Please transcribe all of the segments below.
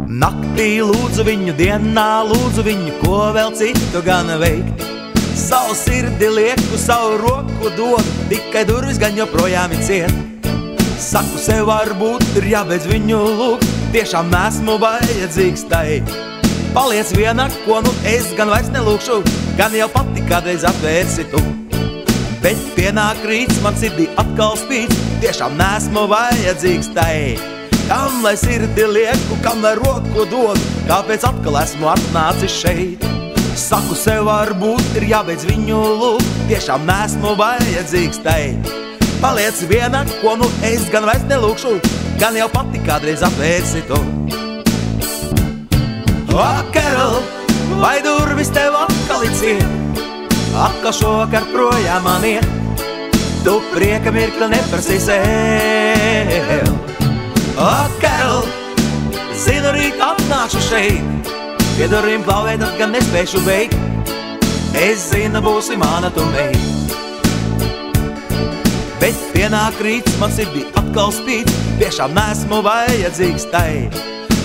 Naktī lūdzu viņu, dienā lūdzu viņu, ko vēl citu gan veikt. Savu sirdi lieku, savu roku dodu, tikai durvis gan joprojām ir ciet. Saku sev, varbūt ir jābeidz viņu lūgt, tiešām nesmu vajadzīgs tai. Paliec viena, ko nu es gan vairs nelūkšu, gan jau pati kādreiz atvērsi tu. Bet pienāk rīts, man sirdī atkal spīd, tiešām nesmu vajadzīgs tai. Kam lai sirdi lieku, kam lai roku dodu, kāpēc atkal esmu atnācis šeit? Saku sev, varbūt ir jābeidz viņu lūgt, tiešām nesmu vajadzīgs tai. Paliec viena, ko nu es gan vairs nelūkšu, gan jau pati kādreiz atvērsi tu. O, Carol, vai durvis tev atkal ir ciet? Atkal šokar projām man iet, tu prieka mirkli neprasīs sev. O, Carol, zinu rīt atnākšu šeit, pie durvīm klauvēt, tad gan nespēšu beigt. Es zinu, būsi mana tu meit. Bet pienāk rīts, man sirdī atkal spīd, tiešām nesmu vajadzīgs tai.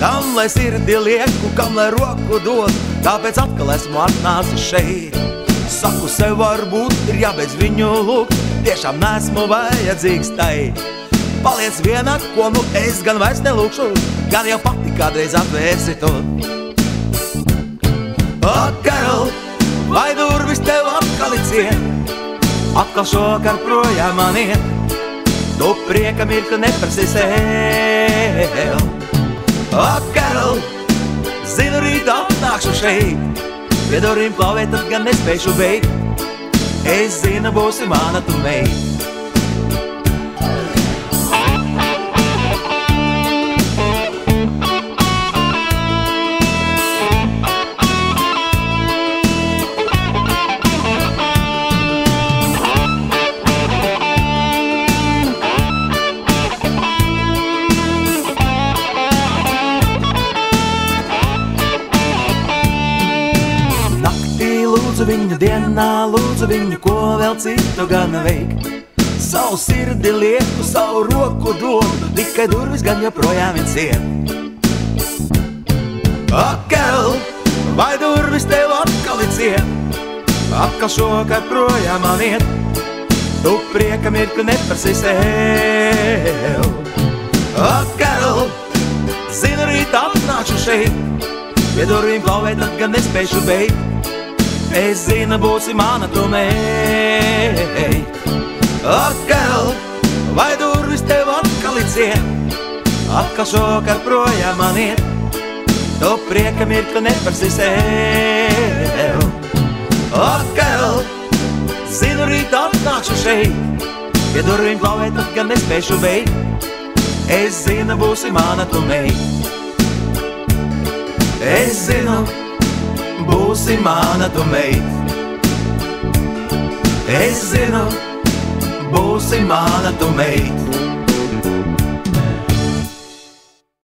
Kam lai sirdi lieku, kam lai roku dod, tāpēc atkal esmu atnācis šeit. Saku sev, varbūt ir jābeidz viņu lūgt, tiešām nesmu vajadzīgs tai. Paliec viena, ko nu es gan vairs nelūkšu, gan jau pati kādreiz atvērsi tu. O, Carol, vai durvis tev atkal ir ciet? Atkal šokar projām man iet, tu prieka mirkli neprasīs sev. O, Carol, zinu rīt atnākšu šeit, pie durvīm klauvēt, tad gan nespēšu beigt. Es zinu, būsi mana tu meit. Lūdzu viņu, dienā lūdzu viņu, ko vēl citu gan veikt. Savu sirdi lieku, savu roku dodu, tikai durvis gan joprojām ir ciet. O, Carol, vai durvis tev atkal ir ciet? Atkal šokar projām man iet, tu prieka mirkli neprasīs sev. O, Carol, zinu rīt atnākšu šeit, pie durvīm klauvēt, tad gan nespēšu beigt. Es zinu, būsi mana tu meit. O, Carol, vai durvis tev atkal ir ciet? Atkal šokar projām man iet, tu prieka mirkli neprasīs sev. O, Carol, zinu rīt atnākšu šeit, pie durvīm klauvēt, tad gan nespēšu beigt. Es zinu, būsi mana tu meit. Es zinu, būsi mana tu meit. Es zinu, būsi mana tu meit.